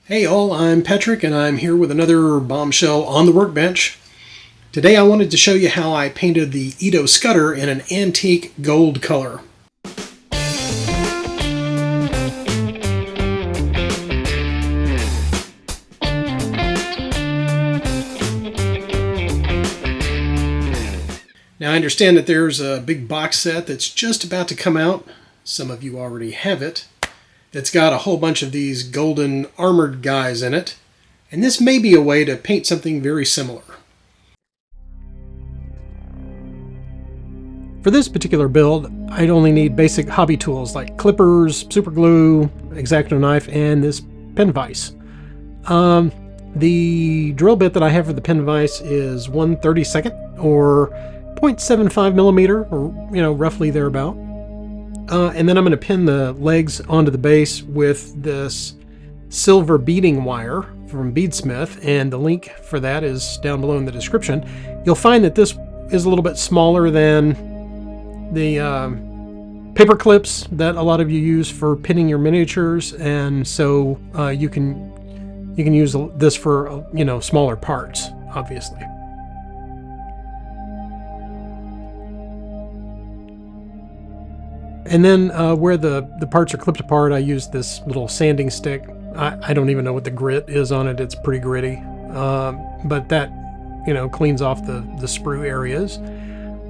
Hey all, I'm Patrick and I'm here with another Bombshell on the workbench. Today I wanted to show you how I painted the Edo Scutter in an antique gold color. Now I understand that there's a big box set that's just about to come out. Some of you already have it. It's got a whole bunch of these golden armored guys in it, and this may be a way to paint something very similar. For this particular build, I'd only need basic hobby tools like clippers, super glue, X-Acto knife, and this pen vise. The drill bit that I have for the pen vise is 1/32 or 0.75 millimeter, or roughly thereabout. And then I'm going to pin the legs onto the base with this Silver Beading Wire from Beadsmith, and the link for that is down below in the description. You'll find that this is a little bit smaller than the paper clips that a lot of you use for pinning your miniatures, and so you can use this for smaller parts, obviously. And then where the parts are clipped apart, I use this little sanding stick. I don't even know what the grit is on it. It's pretty gritty. But that, cleans off the sprue areas.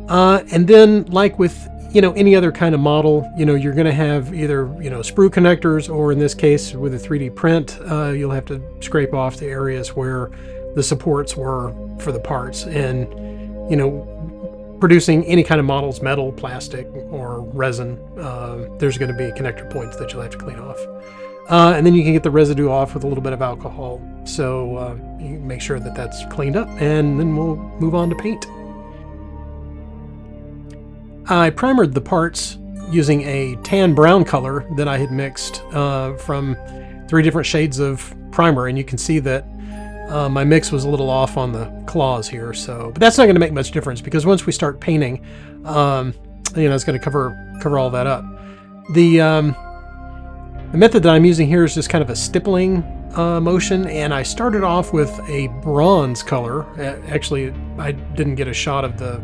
And then, like with, any other kind of model, you're going to have either, sprue connectors, or in this case, with a 3D print, you'll have to scrape off the areas where the supports were for the parts. And, producing any kind of models, metal, plastic, or resin, there's going to be connector points that you'll have to clean off. And then you can get the residue off with a little bit of alcohol. So you can make sure that that's cleaned up, and then we'll move on to paint. I primered the parts using a tan brown color that I had mixed from 3 different shades of primer, and you can see that my mix was a little off on the claws here, but that's not going to make much difference, because once we start painting, it's going to cover all that up. The method that I'm using here is just kind of a stippling motion, and I started off with a bronze color. Actually, I didn't get a shot of the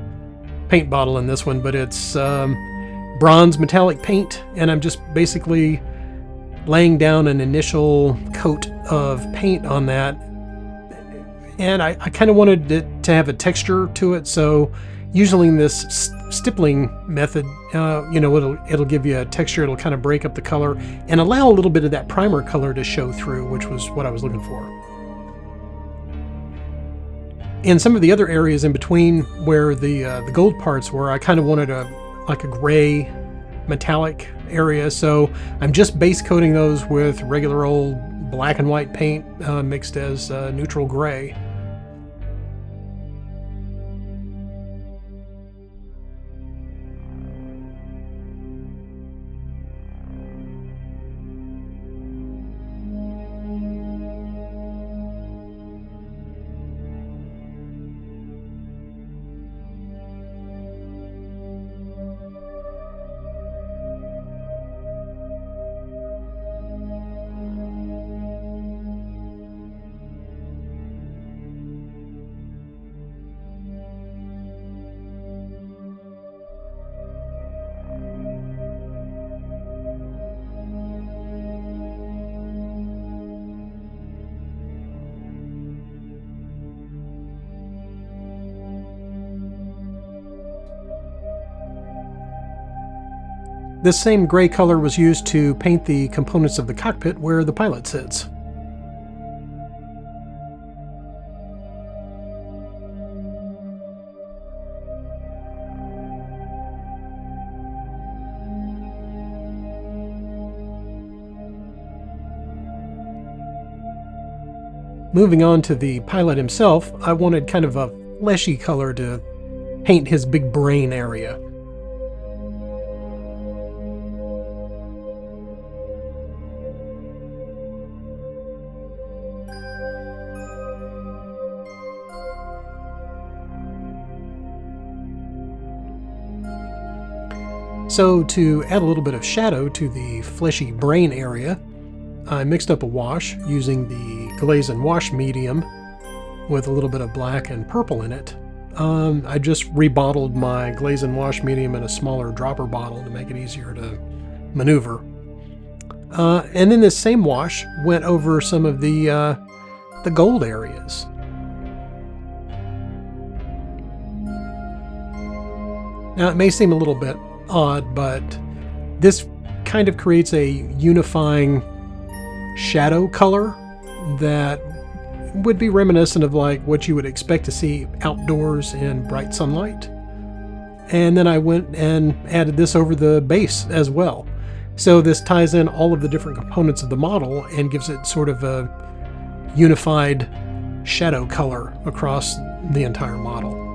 paint bottle in this one, but it's bronze metallic paint, and I'm just basically laying down an initial coat of paint on that. And I kind of wanted it to have a texture to it, so using this stippling method, it'll give you a texture. It'll kind of break up the color and allow a little bit of that primer color to show through, which was what I was looking for. In some of the other areas in between where the gold parts were, I kind of wanted a gray metallic area, so I'm just base coating those with regular old black and white paint mixed as neutral gray. This same gray color was used to paint the components of the cockpit where the pilot sits. Moving on to the pilot himself, I wanted kind of a fleshy color to paint his big brain area. So to add a little bit of shadow to the fleshy brain area, I mixed up a wash using the glaze and wash medium with a little bit of black and purple in it. I just rebottled my glaze and wash medium in a smaller dropper bottle to make it easier to maneuver. And then this same wash went over some of the gold areas. Now it may seem a little bit odd, but this kind of creates a unifying shadow color that would be reminiscent of like what you would expect to see outdoors in bright sunlight. And then I went and added this over the base as well. So this ties in all of the different components of the model and gives it sort of a unified shadow color across the entire model.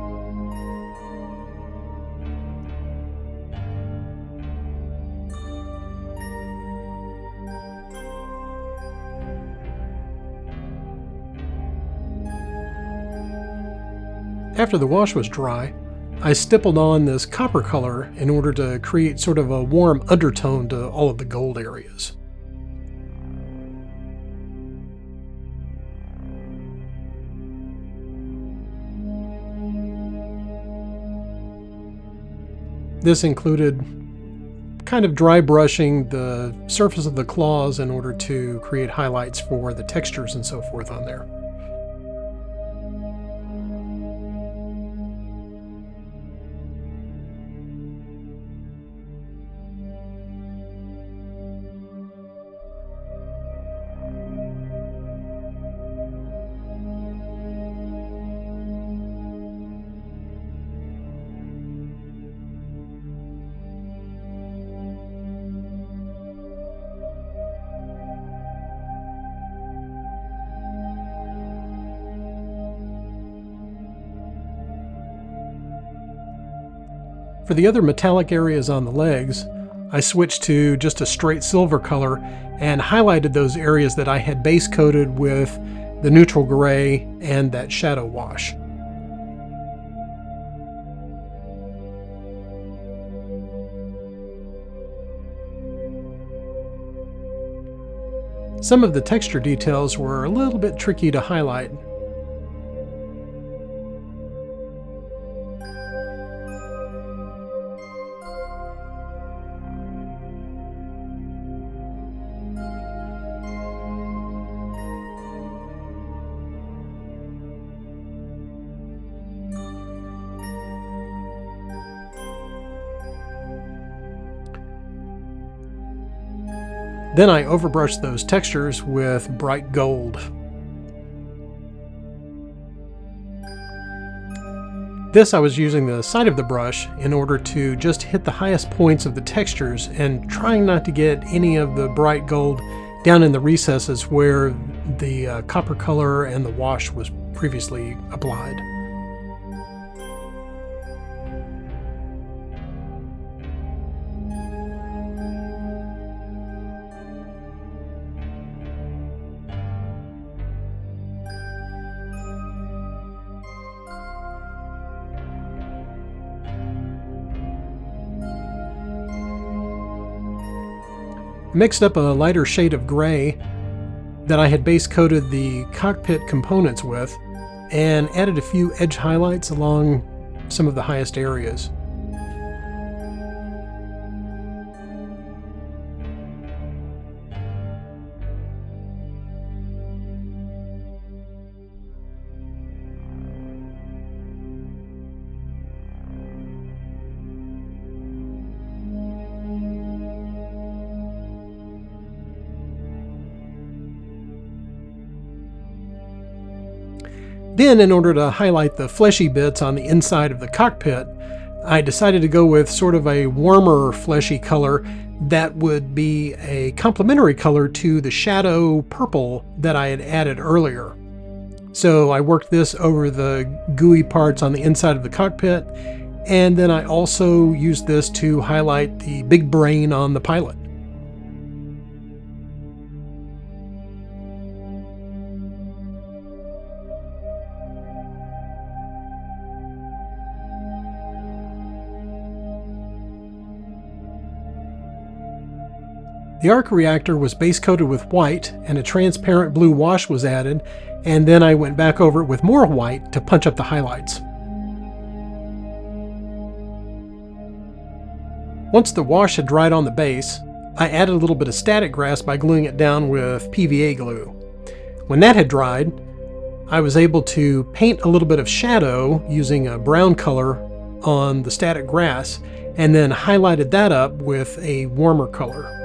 After the wash was dry, I stippled on this copper color in order to create sort of a warm undertone to all of the gold areas. This included kind of dry brushing the surface of the claws in order to create highlights for the textures and so forth on there. For the other metallic areas on the legs, I switched to just a straight silver color and highlighted those areas that I had base coated with the neutral gray and that shadow wash. Some of the texture details were a little bit tricky to highlight. Then I overbrushed those textures with bright gold. This I was using the side of the brush in order to just hit the highest points of the textures and trying not to get any of the bright gold down in the recesses where the copper color and the wash was previously applied. Mixed up a lighter shade of gray that I had base coated the cockpit components with and added a few edge highlights along some of the highest areas. Then, in order to highlight the fleshy bits on the inside of the cockpit, I decided to go with sort of a warmer fleshy color that would be a complementary color to the shadow purple that I had added earlier. So I worked this over the gooey parts on the inside of the cockpit, and then I also used this to highlight the big brain on the pilot. The arc reactor was base coated with white and a transparent blue wash was added, and then I went back over it with more white to punch up the highlights. Once the wash had dried on the base, I added a little bit of static grass by gluing it down with PVA glue. When that had dried, I was able to paint a little bit of shadow using a brown color on the static grass, and then highlighted that up with a warmer color.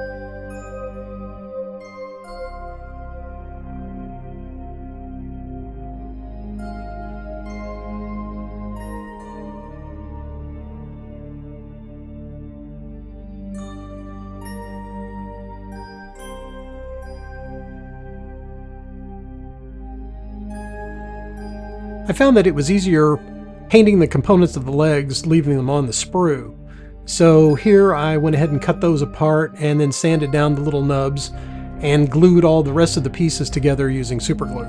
I found that it was easier painting the components of the legs, leaving them on the sprue. So here I went ahead and cut those apart and then sanded down the little nubs and glued all the rest of the pieces together using super glue.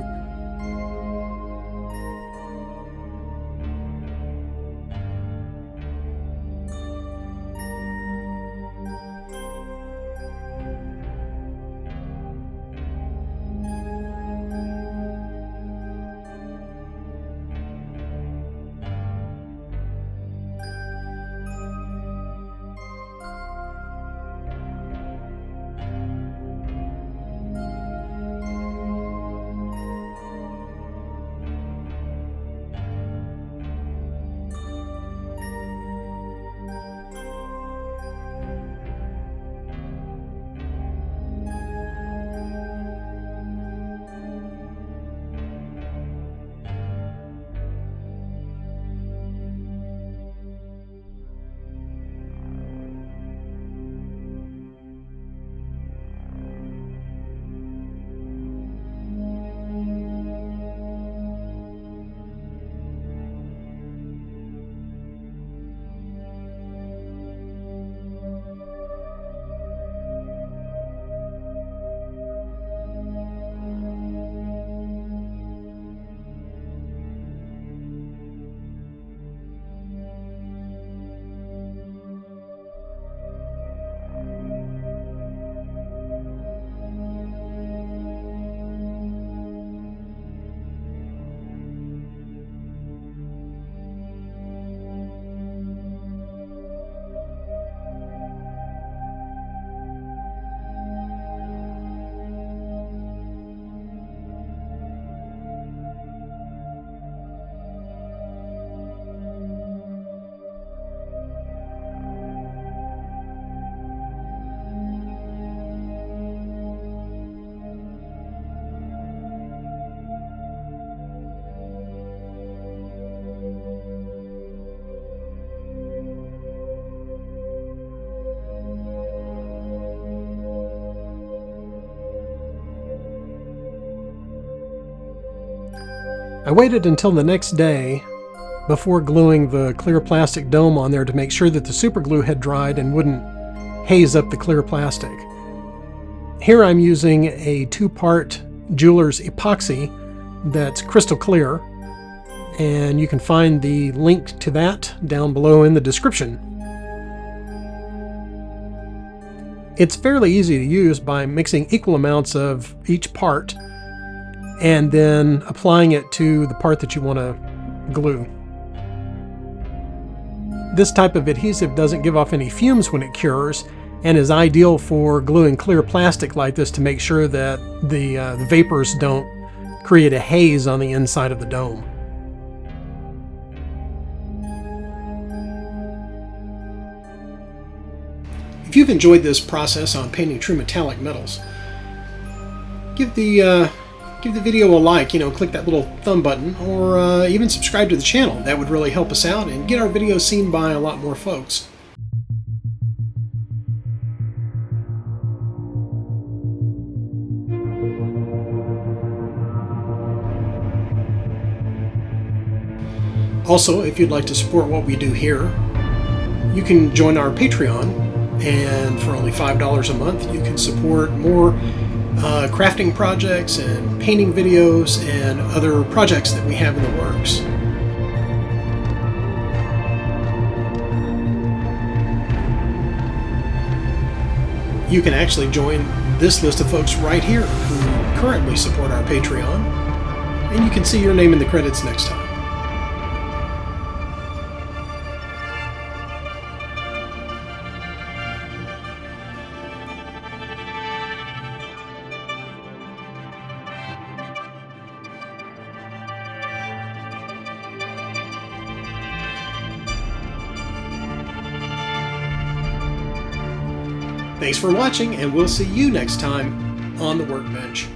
I waited until the next day before gluing the clear plastic dome on there to make sure that the super glue had dried and wouldn't haze up the clear plastic. Here I'm using a 2-part Jeweler's Epoxy that's crystal clear, and you can find the link to that down below in the description. It's fairly easy to use by mixing equal amounts of each part and then applying it to the part that you want to glue. This type of adhesive doesn't give off any fumes when it cures and is ideal for gluing clear plastic like this to make sure that the vapors don't create a haze on the inside of the dome. If you've enjoyed this process on painting true metallic metals, give the video a like, click that little thumb button, or even subscribe to the channel. That would really help us out and get our videos seen by a lot more folks. Also, if you'd like to support what we do here, you can join our Patreon, and for only $5 a month you can support more crafting projects and painting videos and other projects that we have in the works. You can actually join this list of folks right here who currently support our Patreon, and you can see your name in the credits next time. Thanks for watching, and we'll see you next time on the Workbench.